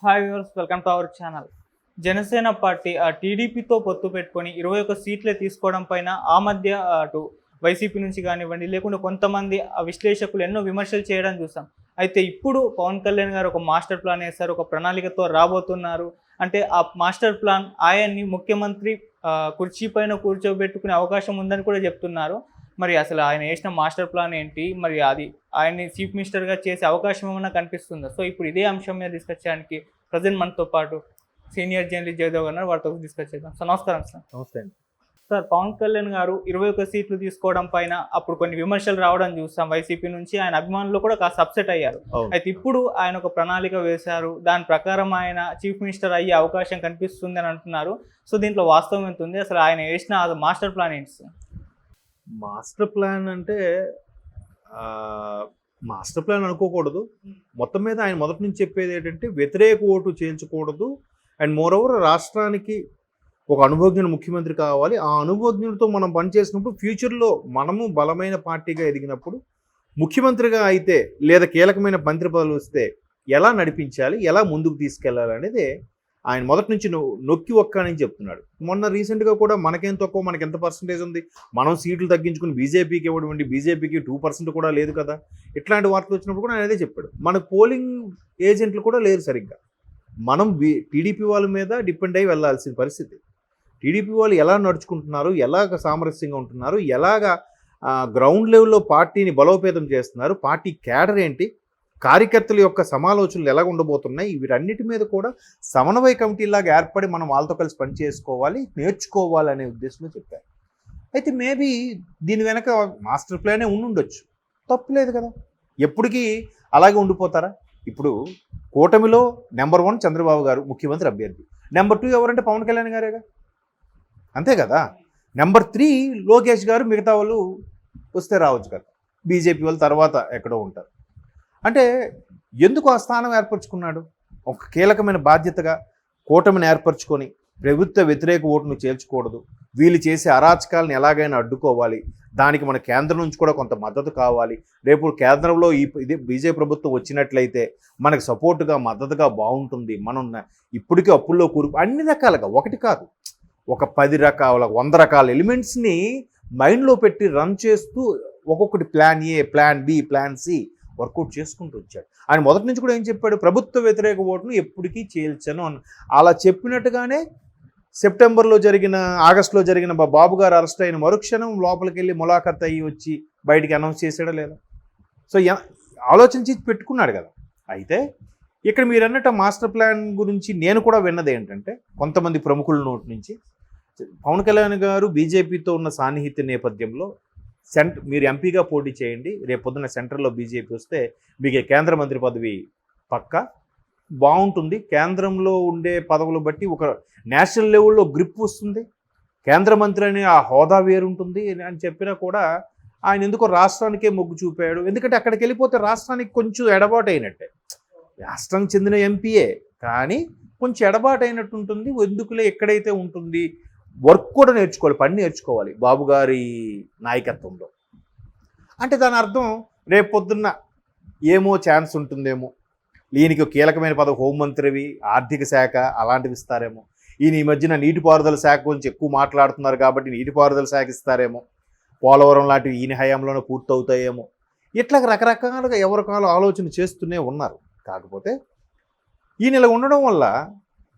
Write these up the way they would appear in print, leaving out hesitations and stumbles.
Hi viewers, welcome to our channel. Janasena party టీడీపీతో పొత్తు పెట్టుకొని 21 సీట్లే తీసుకోవడం పైన ఆ మధ్య అటు వైసీపీ నుంచి కానివ్వండి, లేకుంటే కొంతమంది విశ్లేషకులు ఎన్నో విమర్శలు చేయడం చూసాం. అయితే ఇప్పుడు పవన్ కళ్యాణ్ గారు ఒక మాస్టర్ ప్లాన్ వేశారు, ఒక ప్రణాళికతో రాబోతున్నారు. అంటే ఆ మాస్టర్ ప్లాన్ ఆయన్ని ముఖ్యమంత్రి కుర్చీ పైన కూర్చోబెట్టుకునే అవకాశం ఉందని కూడా చెప్తున్నారు. మరి అసలు ఆయన వేసిన మాస్టర్ ప్లాన్ ఏంటి, మరి అది ఆయన్ని చీఫ్ మినిస్టర్గా చేసే అవకాశం ఏమైనా కనిపిస్తుందా? సో ఇప్పుడు ఇదే అంశం మీద డిస్కస్ చేయడానికి ప్రజెంట్ మనతో పాటు సీనియర్ జర్నలిస్ట్ జయదేవ్ గారు వారితో డిస్కస్ చేద్దాం. సార్ నమస్కారం. సార్ నమస్తే అండి. సార్, పవన్ కళ్యాణ్ గారు 21 సీట్లు తీసుకోవడం పైన అప్పుడు కొన్ని విమర్శలు రావడం చూస్తాం. వైసీపీ నుంచి ఆయన అభిమానులు కూడా కాస్త అప్సెట్ అయ్యారు. అయితే ఇప్పుడు ఆయన ఒక ప్రణాళిక వేశారు, దాని ప్రకారం ఆయన చీఫ్ మినిస్టర్ అయ్యే అవకాశం కనిపిస్తుంది అని అంటున్నారు. సో దీంట్లో వాస్తవం ఎంత ఉంది, అసలు ఆయన వేసిన మాస్టర్ ప్లాన్ ఏంటి సార్? మాస్టర్ ప్లాన్ అంటే మాస్టర్ ప్లాన్ అనుకోకూడదు. మొత్తం మీద ఆయన మొదటి నుంచి చెప్పేది ఏంటంటే వ్యతిరేక ఓటు చేయించకూడదు. అండ్ మోరోవర్ రాష్ట్రానికి ఒక అనుభవజ్ఞుడు ముఖ్యమంత్రి కావాలి. ఆ అనుభవజ్ఞుడితో మనం పనిచేసినప్పుడు ఫ్యూచర్లో మనము బలమైన పార్టీగా ఎదిగినప్పుడు ముఖ్యమంత్రిగా అయితే లేదా కీలకమైన మంత్రి పదవులు వస్తే ఎలా నడిపించాలి, ఎలా ముందుకు తీసుకెళ్ళాలి అనేది ఆయన మొదటి నుంచి నొక్కి ఒక్కని చెప్తున్నాడు. మొన్న రీసెంట్గా కూడా మనకేం తక్కువ, మనకి ఎంత పర్సంటేజ్ ఉంది, మనం సీట్లు తగ్గించుకుని బీజేపీకి ఇవ్వడం, బీజేపీకి 2% కూడా లేదు కదా, ఇట్లాంటి వార్తలు వచ్చినప్పుడు కూడా ఆయన అదే చెప్పాడు. మన పోలింగ్ ఏజెంట్లు కూడా లేరు సరిగ్గా. మనం టీడీపీ వాళ్ళ మీద డిపెండ్ అయ్యి వెళ్ళాల్సిన పరిస్థితి. టీడీపీ వాళ్ళు ఎలా నడుచుకుంటున్నారు, ఎలాగ సామరస్యంగా ఉంటున్నారు, ఎలాగ గ్రౌండ్ లెవెల్లో పార్టీని బలోపేతం చేస్తున్నారు, పార్టీ క్యాడర్ ఏంటి, కార్యకర్తల యొక్క సమాలోచనలు ఎలా ఉండబోతున్నాయి, వీటన్నిటి మీద కూడా సమన్వయ కమిటీలాగా ఏర్పడి మనం వాళ్ళతో కలిసి పనిచేసుకోవాలి, నేర్చుకోవాలి అనే ఉద్దేశంలో చెప్పారు. అయితే మేబీ దీని వెనక మాస్టర్ ప్లానే ఉండుండొచ్చు, తప్పులేదు కదా. ఎప్పటికీ అలాగే ఉండిపోతారా? ఇప్పుడు కూటమిలో నెంబర్ 1 చంద్రబాబు గారు ముఖ్యమంత్రి అభ్యర్థి, నెంబర్ 2 ఎవరంటే పవన్ కళ్యాణ్ గారేగా, అంతే కదా. నెంబర్ 3 లోకేష్ గారు, మిగతా వాళ్ళు వస్తే రావచ్చు కదా, బీజేపీ వాళ్ళు తర్వాత ఎక్కడో ఉంటారు. అంటే ఎందుకు ఆ స్థానం ఏర్పరచుకున్నాడు? ఒక కీలకమైన బాధ్యతగా కూటమిని ఏర్పరచుకొని ప్రభుత్వ వ్యతిరేక ఓటును చేర్చకూడదు, వీళ్ళు చేసే అరాచకాలను ఎలాగైనా అడ్డుకోవాలి, దానికి మన కేంద్రం నుంచి కూడా కొంత మద్దతు కావాలి, రేపు కేంద్రంలో ఇదే బీజేపీ ప్రభుత్వం వచ్చినట్లయితే మనకు సపోర్టుగా మద్దతుగా బాగుంటుంది, మనం ఇప్పటికీ అప్పుల్లో అన్ని రకాలుగా, ఒకటి కాదు ఒక 10 రకాల 100 రకాల ఎలిమెంట్స్ని మైండ్లో పెట్టి రన్ చేస్తూ ఒక్కొక్కటి plan A, plan B, plan C workout చేసుకుంటూ వచ్చాడు. ఆయన మొదటి నుంచి కూడా ఏం చెప్పాడు, ప్రభుత్వ వ్యతిరేక ఓటును ఎప్పటికీ చేల్చను అని. అలా చెప్పినట్టుగానే ఆగస్టులో జరిగిన బాబు గారు అరెస్ట్ అయిన మరుక్షణం లోపలికి వెళ్ళి ములాఖత్ అయ్యి వచ్చి బయటికి అనౌన్స్ చేసాడా లేదా? సో ఆలోచించి పెట్టుకున్నాడు కదా. అయితే ఇక్కడ మీరు అన్నట్టు మాస్టర్ ప్లాన్ గురించి నేను కూడా విన్నది ఏంటంటే, కొంతమంది ప్రముఖుల నోటి నుంచి పవన్ కళ్యాణ్ గారు బీజేపీతో ఉన్న సాన్నిహిత్య నేపథ్యంలో మీరు ఎంపీగా పోటీ చేయండి, రేపొద్దున సెంట్రల్లో బీజేపీ వస్తే మీకు కేంద్ర మంత్రి పదవి పక్కా బాగుంటుంది, కేంద్రంలో ఉండే పదవులు బట్టి ఒక నేషనల్ లెవెల్లో గ్రిప్ వస్తుంది, కేంద్ర మంత్రి అని ఆ హోదా వేరుంటుంది అని చెప్పినా కూడా ఆయన ఎందుకో రాష్ట్రానికే మొగ్గు చూపాడు. ఎందుకంటే అక్కడికి వెళ్ళిపోతే రాష్ట్రానికి కొంచెం ఎడబాటు అయినట్టే, రాష్ట్రానికి చెందిన ఎంపీయే కానీ కొంచెం ఎడబాటు అయినట్టు ఉంటుంది. ఎందుకులే ఎక్కడైతే ఉంటుంది, వర్క్ కూడా నేర్చుకోవాలి, పని నేర్చుకోవాలి బాబు గారి నాయకత్వంలో. అంటే దాని అర్థం రేపు పొద్దున్న ఏమో ఛాన్స్ ఉంటుందేమో, ఈయనకి కీలకమైన పదవి హోంమంత్రివి, ఆర్థిక శాఖ అలాంటివి ఇస్తారేమో, ఈయన ఈ మధ్యన నీటిపారుదల శాఖ గురించి ఎక్కువ మాట్లాడుతున్నారు కాబట్టి నీటిపారుదల శాఖ ఇస్తారేమో, పోలవరం లాంటివి ఈయన హయాంలోనే పూర్తవుతాయేమో, ఇట్లా రకరకాలుగా ఎవరికాలు ఆలోచన చేస్తూనే ఉన్నారు. కాకపోతే ఈయన ఇలా ఉండడం వల్ల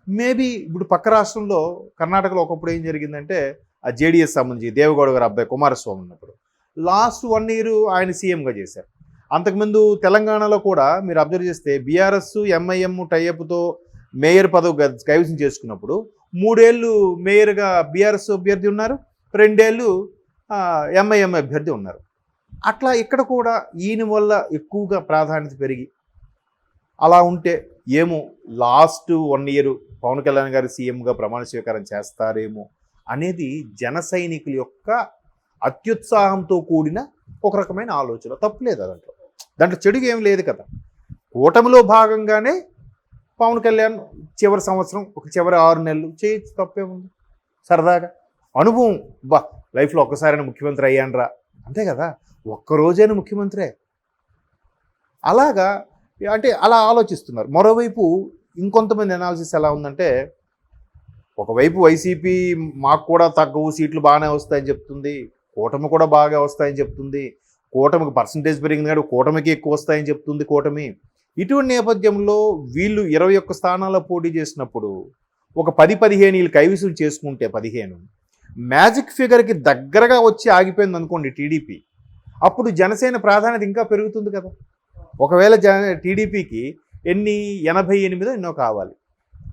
మేబీ ఇప్పుడు పక్క రాష్ట్రంలో కర్ణాటకలో ఒకప్పుడు ఏం జరిగిందంటే, ఆ జేడీఎస్ సంబంధించి దేవగౌడ గారు అబ్బాయి కుమారస్వామి ఉన్నప్పుడు లాస్ట్ 1 year ఆయన సీఎంగా చేశారు. అంతకుముందు తెలంగాణలో కూడా మీరు అబ్జర్వ్ చేస్తే బీఆర్ఎస్ ఎంఐఎం టైఅప్తో మేయర్ పదవి కైవసం చేసుకున్నప్పుడు 3 ఏళ్ళు మేయర్గా బీఆర్ఎస్ అభ్యర్థి ఉన్నారు, 2 ఏళ్ళు ఎంఐఎం అభ్యర్థి ఉన్నారు. అట్లా ఇక్కడ కూడా ఈయన వల్ల ఎక్కువగా ప్రాధాన్యత పెరిగి అలా ఉంటే ఏమో లాస్ట్ 1 year పవన్ కళ్యాణ్ గారు సీఎంగా ప్రమాణ స్వీకారం చేస్తారేమో అనేది జన సైనికుల యొక్క అత్యుత్సాహంతో కూడిన ఒక రకమైన ఆలోచన. తప్పులేదు దాంట్లో చెడుగా ఏం లేదు కదా. కూటమిలో భాగంగానే పవన్ కళ్యాణ్ చివరి సంవత్సరం చివరి 6 నెలలు చేయొచ్చు, తప్పేముంది. సరదాగా అనుభవం, లైఫ్లో ఒక్కసారైనా ముఖ్యమంత్రి అయ్యానరా, అంతే కదా, ఒక్కరోజైనా ముఖ్యమంత్రే. అలాగా అంటే అలా ఆలోచిస్తున్నారు. మరోవైపు ఇంకొంతమంది అనాలిసిస్ ఎలా ఉందంటే, ఒకవైపు వైసీపీ మాకు కూడా తక్కువ సీట్లు బాగానే వస్తాయని చెప్తుంది, కూటమి కూడా బాగా వస్తాయని చెప్తుంది, కూటమికి పర్సంటేజ్ పెరిగింది కానీ కూటమికి ఎక్కువ వస్తాయని చెప్తుంది కూటమి. ఇటువంటి నేపథ్యంలో వీళ్ళు 21 స్థానాల్లో పోటీ చేసినప్పుడు ఒక 10-15 వీళ్ళు కైవసం చేసుకుంటే 15 మ్యాజిక్ ఫిగర్కి దగ్గరగా వచ్చి ఆగిపోయింది అనుకోండి టీడీపీ, అప్పుడు జనసేన ప్రాధాన్యత ఇంకా పెరుగుతుంది కదా. ఒకవేళ టీడీపీకి ఎన్ని 88 ఎన్నో కావాలి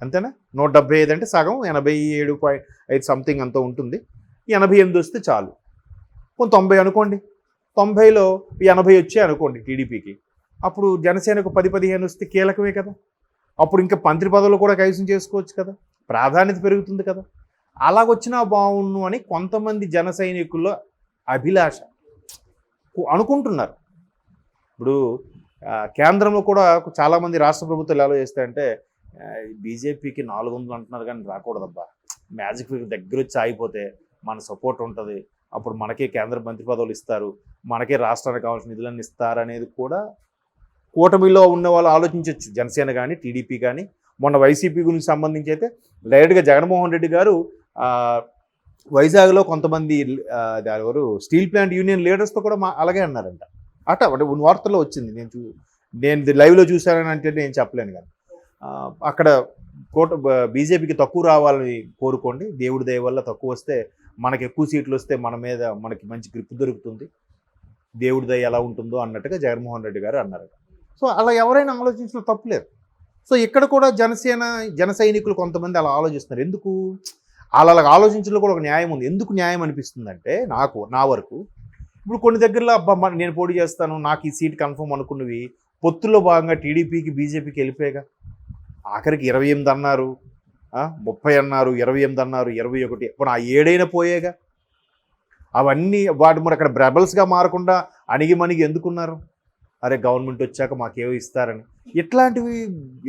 అంతేనా, 175 అంటే సగం 87.5 సంథింగ్ అంతా ఉంటుంది, 88 వస్తే చాలు. 90 అనుకోండి, 90లో 80 వచ్చాయి అనుకోండి టీడీపీకి, అప్పుడు జనసేనకు 10-15 వస్తే కీలకమే కదా. అప్పుడు ఇంకా మంత్రి పదవులు కూడా కైవసం చేసుకోవచ్చు కదా, ప్రాధాన్యత పెరుగుతుంది కదా. అలాగొచ్చినా బాగుండు అని కొంతమంది జన సైనికుల్లో అభిలాష అనుకుంటున్నారు. ఇప్పుడు కేంద్రంలో కూడా చాలామంది రాష్ట్ర ప్రభుత్వాలు ఎలా చేస్తాయంటే, బీజేపీకి 400 అంటున్నారు కానీ రాకూడదబ్బా, మ్యాజిక్ ఫిగర్ దగ్గర వచ్చి ఆగిపోతే మన సపోర్ట్ ఉంటుంది, అప్పుడు మనకే కేంద్ర మంత్రి పదవులు ఇస్తారు, మనకే రాష్ట్రానికి కావాల్సిన నిధులన్నీ ఇస్తారు అనేది కూడా కూటమిలో ఉన్న వాళ్ళు ఆలోచించవచ్చు. జనసేన కానీ టీడీపీ కానీ. మొన్న వైసీపీ గురించి సంబంధించి అయితే డైరెక్ట్గా జగన్మోహన్ రెడ్డి గారు వైజాగ్లో కొంతమంది ఎవరు స్టీల్ ప్లాంట్ యూనియన్ లీడర్స్తో కూడా అలాగే అన్నారంట. అంటే వార్తల్లో వచ్చింది, నేను లైవ్లో చూశానని అంటే నేను చెప్పలేను కానీ, అక్కడ బీజేపీకి తక్కువ రావాలని కోరుకోండి, దేవుడి దయ వల్ల తక్కువ వస్తే మనకి ఎక్కువ సీట్లు వస్తే మన మీద మనకి మంచి గ్రిప్ దొరుకుతుంది, దేవుడి దయ ఎలా ఉంటుందో అన్నట్టుగా జగన్మోహన్ రెడ్డి గారు అన్నారు. సో అలా ఎవరైనా ఆలోచించిన తప్పులేదు. సో ఇక్కడ కూడా జన సైనికులు కొంతమంది అలా ఆలోచిస్తున్నారు. ఎందుకు అలా ఆలోచించడంలో కూడా ఒక న్యాయం ఉంది. ఎందుకు న్యాయం అనిపిస్తుందంటే నా వరకు ఇప్పుడు కొన్ని దగ్గరలో అబ్బా నేను పోటీ చేస్తాను, నాకు ఈ సీట్ కన్ఫర్మ్ అనుకున్నవి పొత్తుల్లో భాగంగా టీడీపీకి బీజేపీకి వెళ్ళిపోయాగా. ఆఖరికి 28 అన్నారు, 30 అన్నారు, 28 అన్నారు, 21, ఇప్పుడు ఆ 7 పోయేగా. అవన్నీ వాటి మరి అక్కడ బ్రెబల్స్గా మారకుండా అణిగిమణిగి ఎందుకున్నారు, అరే గవర్నమెంట్ వచ్చాక మాకేవో ఇస్తారని. ఇట్లాంటివి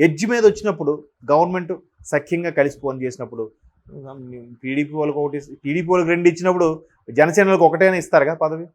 ఎడ్జ్ మీద వచ్చినప్పుడు గవర్నమెంట్ సఖ్యంగా కలిసి పని చేసినప్పుడు టీడీపీ వాళ్ళకి 2 ఇచ్చినప్పుడు జనసేనలకు 1 ఇస్తారుగా పదవి.